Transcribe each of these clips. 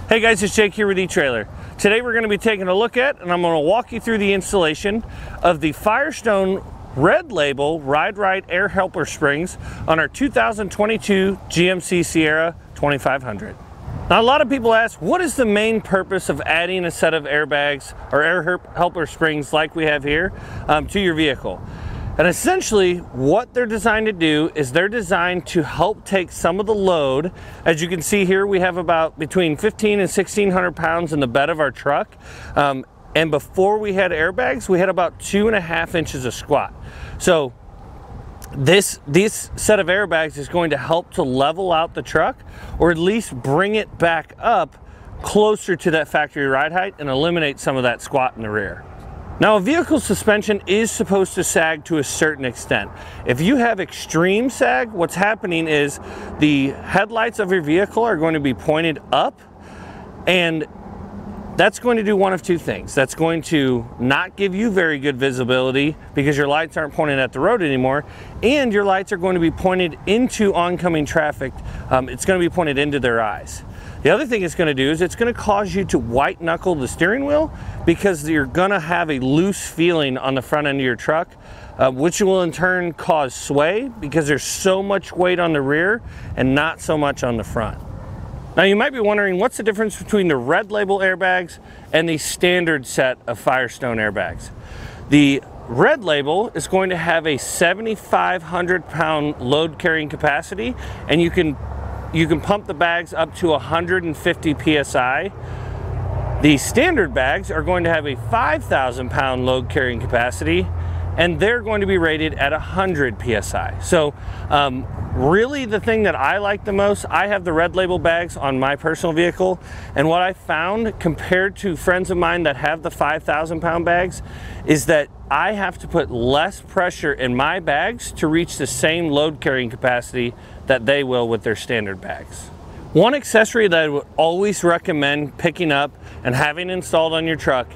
Hey guys, it's Jake here with eTrailer. Today we're going to be taking a look at, and I'm going to walk you through the installation of the Firestone RED Label Ride-Rite air helper springs on our 2022 GMC Sierra 2500. Now a lot of people ask, what is the main purpose of adding a set of airbags or air helper springs like we have here to your vehicle? And essentially what they're designed to do is they're designed to help take some of the load. As you can see here, we have about between 1,500 and 1,600 pounds in the bed of our truck. And before we had airbags, we had about 2.5 inches of squat. So this set of airbags is going to help to level out the truck, or at least bring it back up closer to that factory ride height and eliminate some of that squat in the rear. Now, a vehicle suspension is supposed to sag to a certain extent. If you have extreme sag, what's happening is the headlights of your vehicle are going to be pointed up, and that's going to do one of two things. That's going to not give you very good visibility because your lights aren't pointed at the road anymore, and your lights are going to be pointed into oncoming traffic. It's going to be pointed into their eyes. The other thing it's going to do is it's going to cause you to white knuckle the steering wheel, because you're going to have a loose feeling on the front end of your truck, which will in turn cause sway because there's so much weight on the rear and not so much on the front. Now you might be wondering, what's the difference between the RED Label airbags and the standard set of Firestone airbags? The RED Label is going to have a 7,500 pound load carrying capacity, and you can pump the bags up to 150 psi. The standard bags are going to have a 5,000 pound load carrying capacity, and they're going to be rated at 100 psi. So really the thing that I like the most, I have the RED Label bags on my personal vehicle, and what I found compared to friends of mine that have the 5,000 pound bags is that I have to put less pressure in my bags to reach the same load carrying capacity that they will with their standard bags. One accessory that I would always recommend picking up and having installed on your truck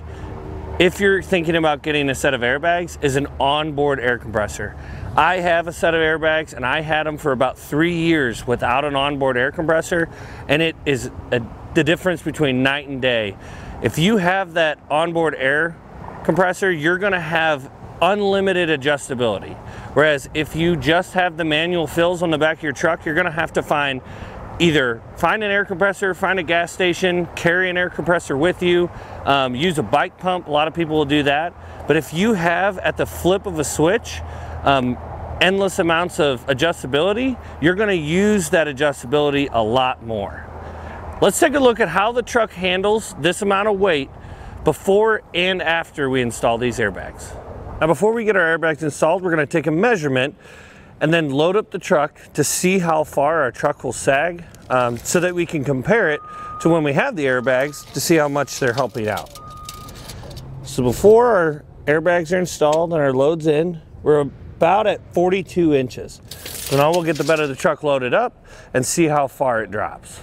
if you're thinking about getting a set of airbags is an onboard air compressor. I have a set of airbags, and I had them for about 3 years without an onboard air compressor, and it is the difference between night and day. If you have that onboard air compressor, you're going to have unlimited adjustability. Whereas if you just have the manual fills on the back of your truck, you're going to have to either find an air compressor, find a gas station, carry an air compressor with you, use a bike pump. A lot of people will do that. But if you have, at the flip of a switch, endless amounts of adjustability, you're going to use that adjustability a lot more. Let's take a look at how the truck handles this amount of weight before and after we install these airbags. Now, before we get our airbags installed, we're going to take a measurement and then load up the truck to see how far our truck will sag, so that we can compare it to when we have the airbags to see how much they're helping out. So before our airbags are installed and our load's in, we're about at 42 inches. So now we'll get the bed of the truck loaded up and see how far it drops.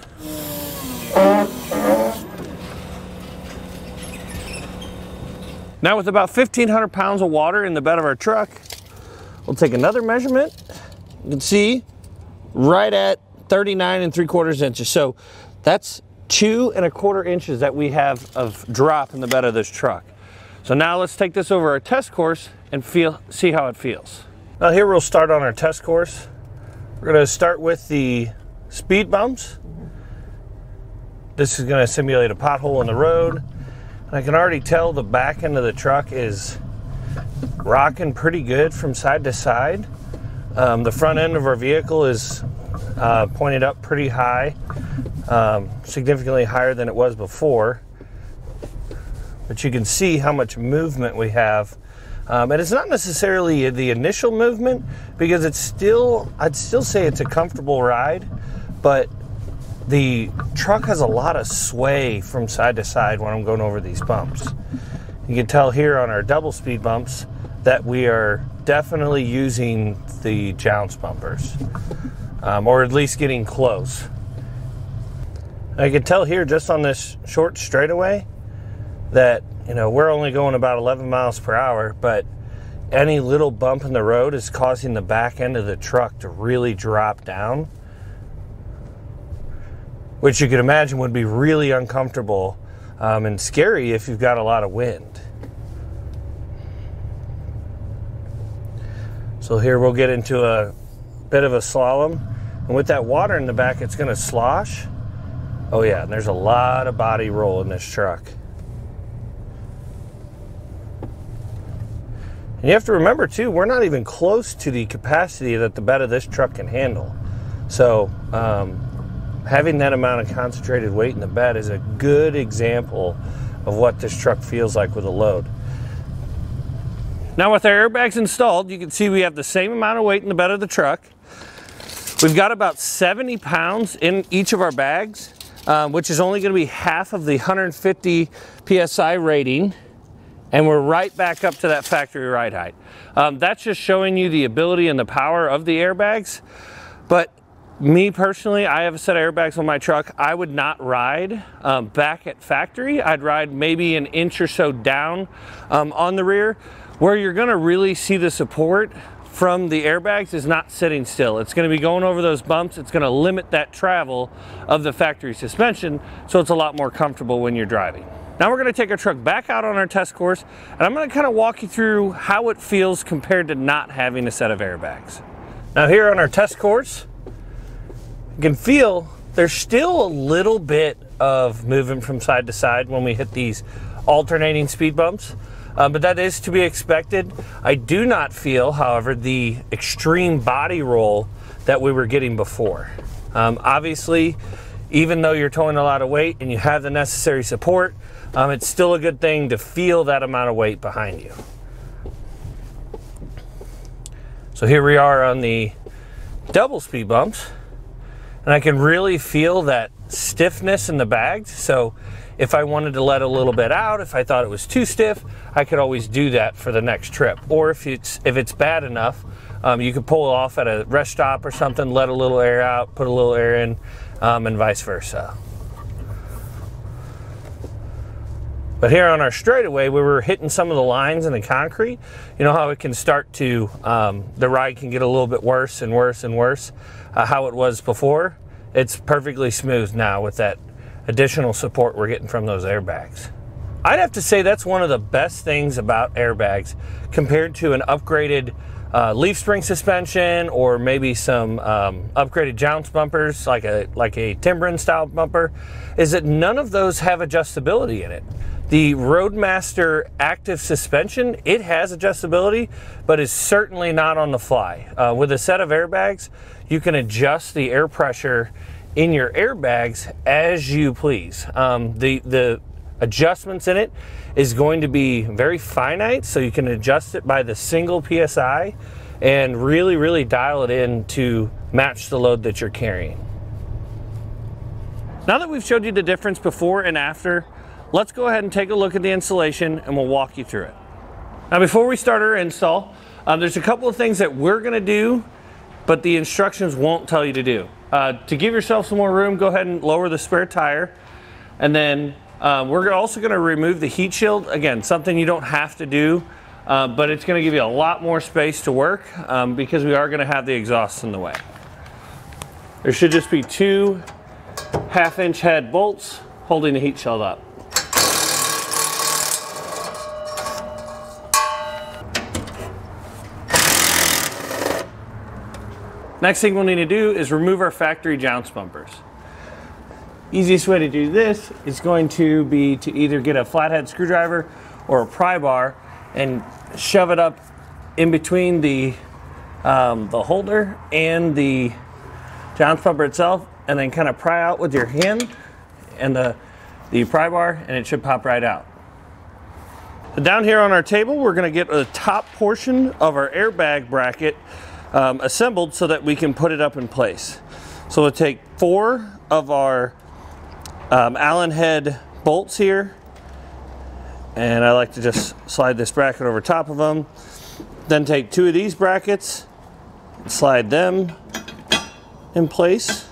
Now, with about 1,500 pounds of water in the bed of our truck, we'll take another measurement. You can see right at 39 3/4 inches. So that's 2 1/4 inches that we have of drop in the bed of this truck. So now let's take this over our test course and see how it feels. Now here we'll start on our test course. We're going to start with the speed bumps. This is going to simulate a pothole in the road. I can already tell the back end of the truck is rocking pretty good from side to side. The front end of our vehicle is pointed up pretty high, significantly higher than it was before. But you can see how much movement we have. And it's not necessarily the initial movement, because I'd still say it's a comfortable ride, but the truck has a lot of sway from side to side when I'm going over these bumps. You can tell here on our double speed bumps that we are definitely using the jounce bumpers, or at least getting close. I can tell here just on this short straightaway that, you know, we're only going about 11 miles per hour, but any little bump in the road is causing the back end of the truck to really drop down. which you could imagine would be really uncomfortable and scary if you've got a lot of wind. So here we'll get into a bit of a slalom, and with that water in the back, it's going to slosh. Oh yeah, and there's a lot of body roll in this truck. And you have to remember too, we're not even close to the capacity that the bed of this truck can handle. So having that amount of concentrated weight in the bed is a good example of what this truck feels like with a load. Now with our airbags installed, you can see we have the same amount of weight in the bed of the truck. We've got about 70 pounds in each of our bags, which is only going to be half of the 150 PSI rating. And we're right back up to that factory ride height. That's just showing you the ability and the power of the airbags. But me personally, I have a set of airbags on my truck. I would not ride back at factory. I'd ride maybe an inch or so down on the rear. Where you're gonna really see the support from the airbags is not sitting still. It's gonna be going over those bumps. It's gonna limit that travel of the factory suspension, so it's a lot more comfortable when you're driving. Now we're going to take our truck back out on our test course, and I'm going to kind of walk you through how it feels compared to not having a set of airbags. Now here on our test course, you can feel there's still a little bit of movement from side to side when we hit these alternating speed bumps, but that is to be expected. I do not feel, however, the extreme body roll that we were getting before. Obviously, even though you're towing a lot of weight and you have the necessary support, it's still a good thing to feel that amount of weight behind you. So here we are on the double speed bumps, and I can really feel that stiffness in the bags. So if I wanted to let a little bit out, if I thought it was too stiff, I could always do that for the next trip. Or if it's bad enough, you could pull off at a rest stop or something, let a little air out, put a little air in, and vice versa. But here on our straightaway, we were hitting some of the lines in the concrete. You know how it can start to, the ride can get a little bit worse and worse and worse, how it was before. It's perfectly smooth now with that additional support we're getting from those airbags. I'd have to say that's one of the best things about airbags compared to an upgraded leaf spring suspension, or maybe some upgraded jounce bumpers like a Timbren style bumper, is that none of those have adjustability in it. The Roadmaster active suspension, it has adjustability, but is certainly not on the fly. With a set of airbags, you can adjust the air pressure in your airbags as you please. The adjustments in it is going to be very finite, so you can adjust it by the single PSI and really dial it in to match the load that you're carrying. Now that we've showed you the difference before and after, let's go ahead and take a look at the installation and we'll walk you through it. Now before we start our install, there's a couple of things that we're gonna do, but the instructions won't tell you to do. To give yourself some more room, go ahead and lower the spare tire, and then we're also going to remove the heat shield. Again, something you don't have to do, but it's going to give you a lot more space to work because we are going to have the exhaust in the way. There should just be 2 half-inch head bolts holding the heat shield up. Next thing we'll need to do is remove our factory jounce bumpers. Easiest way to do this is going to be to either get a flathead screwdriver or a pry bar and shove it up in between the holder and the jounce bumper itself, and then kind of pry out with your hand and the pry bar, and it should pop right out. So down here on our table, we're going to get the top portion of our airbag bracket assembled so that we can put it up in place. So we'll take 4 of our Allen head bolts here, and I like to just slide this bracket over top of them. Then take 2 of these brackets, slide them in place,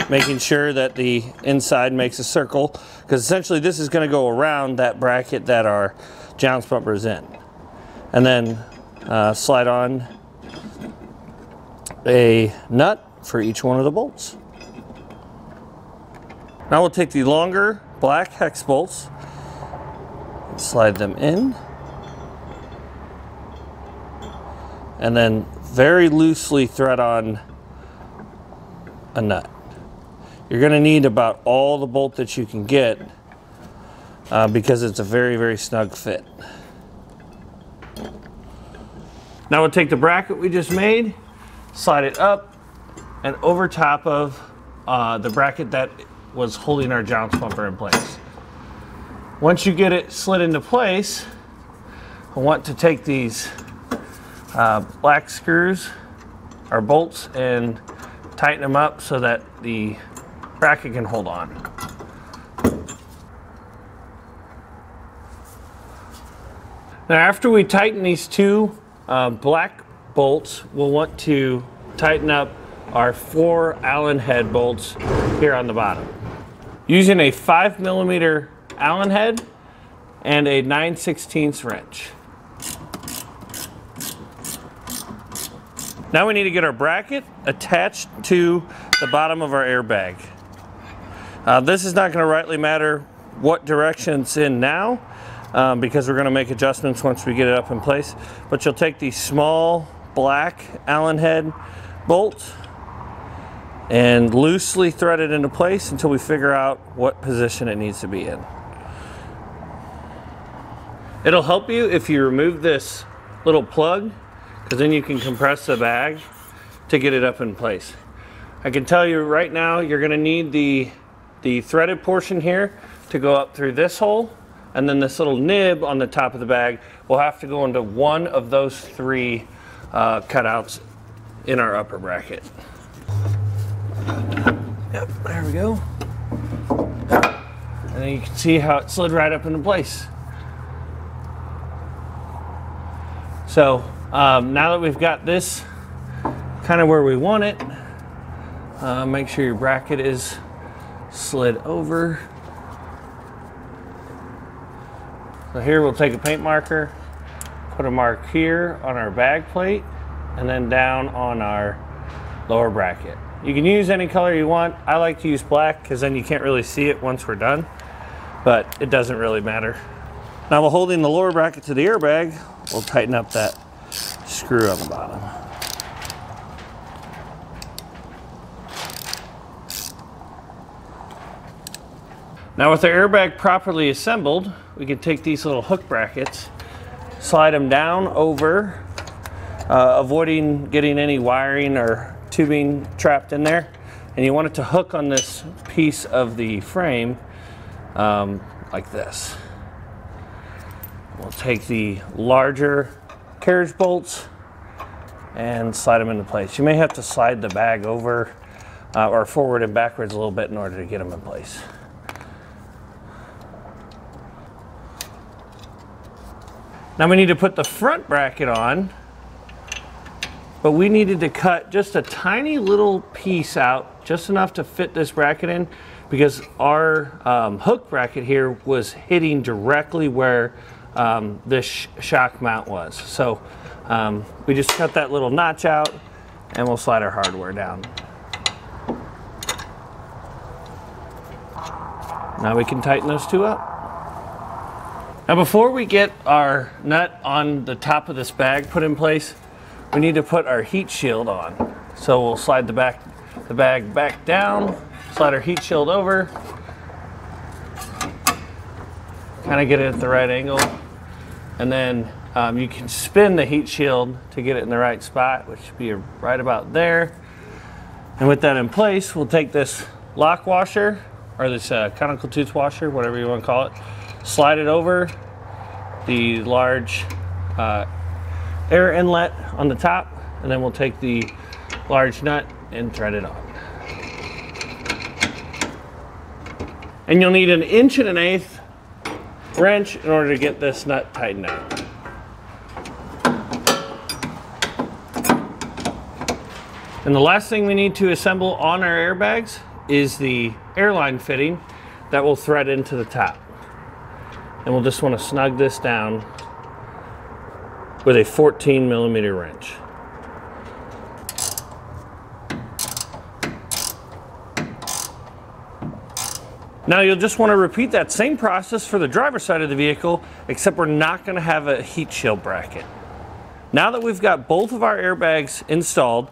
making sure that the inside makes a circle, because essentially this is going to go around that bracket that our jounce bumper is in. And then slide on a nut for each one of the bolts. Now we'll take the longer black hex bolts, slide them in, and then very loosely thread on a nut. You're going to need about all the bolt that you can get because it's a very, very snug fit. Now we'll take the bracket we just made, slide it up and over top of the bracket that was holding our jounce bumper in place. Once you get it slid into place, I want to take these black screws or bolts and tighten them up so that the bracket can hold on. Now after we tighten these two black bolts, we'll want to tighten up our 4 Allen head bolts here on the bottom. Using a 5mm Allen head and a 9/16 wrench. Now we need to get our bracket attached to the bottom of our airbag. This is not going to rightly matter what direction it's in now because we're going to make adjustments once we get it up in place. But you'll take the small black Allen head bolt and loosely thread it into place until we figure out what position it needs to be in. It'll help you if you remove this little plug, because then you can compress the bag to get it up in place. I can tell you right now, you're going to need the threaded portion here to go up through this hole, and then this little nib on the top of the bag will have to go into one of those 3 cutouts in our upper bracket. Yep, there we go. And then you can see how it slid right up into place. So now that we've got this kind of where we want it, make sure your bracket is slid over. So here we'll take a paint marker, put a mark here on our bag plate, and then down on our lower bracket. You can use any color you want. I like to use black because then you can't really see it once we're done, but it doesn't really matter. Now while holding the lower bracket to the airbag, we'll tighten up that screw on the bottom. Now with the airbag properly assembled, we can take these little hook brackets, slide them down over, avoiding getting any wiring or tubing trapped in there. And you want it to hook on this piece of the frame like this. We'll take the larger carriage bolts and slide them into place. You may have to slide the bag over or forward and backwards a little bit in order to get them in place. Now we need to put the front bracket on, but we needed to cut just a tiny little piece out, just enough to fit this bracket in, because our hook bracket here was hitting directly where this shock mount was. So we just cut that little notch out and we'll slide our hardware down. Now we can tighten those 2 up. Now before we get our nut on the top of this bag put in place, we need to put our heat shield on. So we'll slide the bag back down, slide our heat shield over, kind of get it at the right angle, and then you can spin the heat shield to get it in the right spot, which should be right about there. And with that in place, we'll take this lock washer, or this conical tooth washer, whatever you want to call it, slide it over the large air inlet on the top, and then we'll take the large nut and thread it on. And you'll need an 1 1/8 wrench in order to get this nut tightened out. And the last thing we need to assemble on our airbags is the airline fitting that will thread into the top. And we'll just want to snug this down with a 14mm wrench. Now you'll just want to repeat that same process for the driver's side of the vehicle, except we're not going to have a heat shield bracket. Now that we've got both of our airbags installed,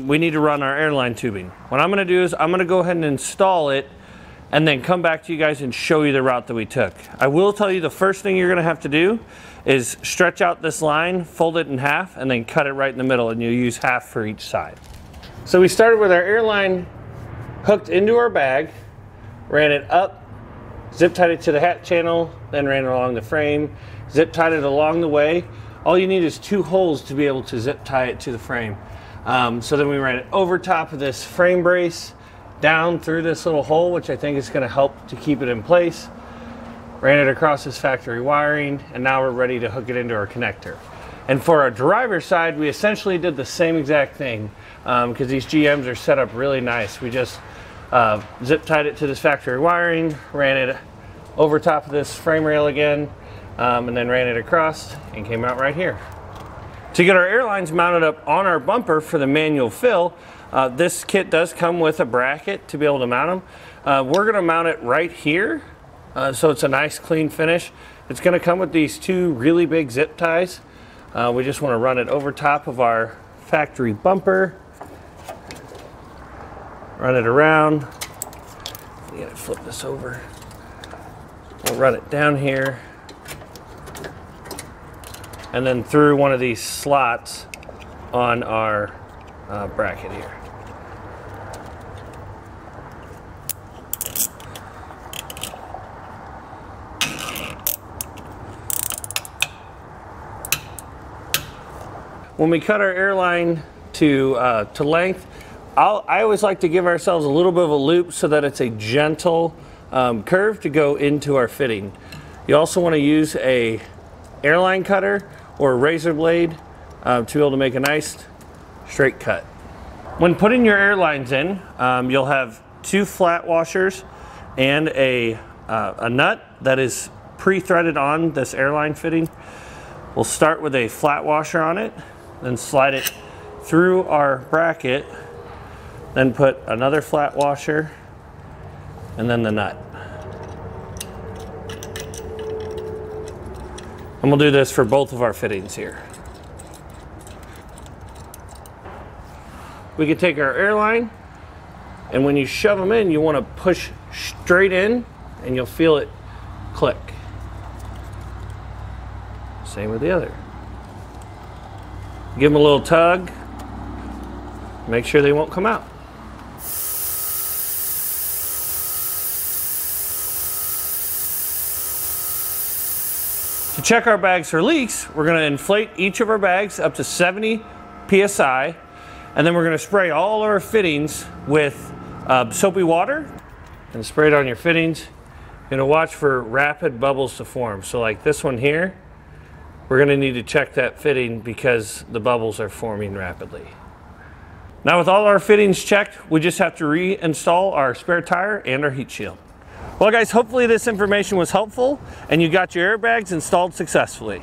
we need to run our airline tubing. What I'm going to do is I'm going to go ahead and install it and then come back to you guys and show you the route that we took. I will tell you the first thing you're going to have to do is stretch out this line, fold it in half, and then cut it right in the middle, and you'll use half for each side. So we started with our airline hooked into our bag, ran it up, zip tied it to the hat channel, then ran it along the frame, zip tied it along the way. All you need is 2 holes to be able to zip tie it to the frame. So then we ran it over top of this frame brace, down through this little hole, which I think is going to help to keep it in place. Ran it across this factory wiring, and now we're ready to hook it into our connector. And for our driver's side, we essentially did the same exact thing because these GMs are set up really nice. We just zip tied it to this factory wiring, ran it over top of this frame rail again, and then ran it across and came out right here. To get our airlines mounted up on our bumper for the manual fill, this kit does come with a bracket to be able to mount them. We're going to mount it right here, so it's a nice clean finish. It's going to come with these 2 really big zip ties. We just want to run it over top of our factory bumper, run it around. I'm going to flip this over. We'll run it down here, and then through one of these slots on our bracket here. When we cut our airline to length, I always like to give ourselves a little bit of a loop so that it's a gentle curve to go into our fitting. You also want to use a airline cutter or a razor blade to be able to make a nice straight cut. When putting your airlines in, you'll have 2 flat washers and a nut that is pre-threaded on this airline fitting. We'll start with a flat washer on it, then slide it through our bracket, then put another flat washer, and then the nut. And we'll do this for both of our fittings here. We can take our airline, and when you shove them in, you want to push straight in, and you'll feel it click. Same with the other. Give them a little tug, make sure they won't come out. To check our bags for leaks, we're going to inflate each of our bags up to 70 psi, and then we're going to spray all our fittings with soapy water and spray it on your fittings. You're going to watch for rapid bubbles to form. So like this one here, we're going to need to check that fitting because the bubbles are forming rapidly. Now with all our fittings checked, we just have to reinstall our spare tire and our heat shield. Well guys, hopefully this information was helpful and you got your airbags installed successfully.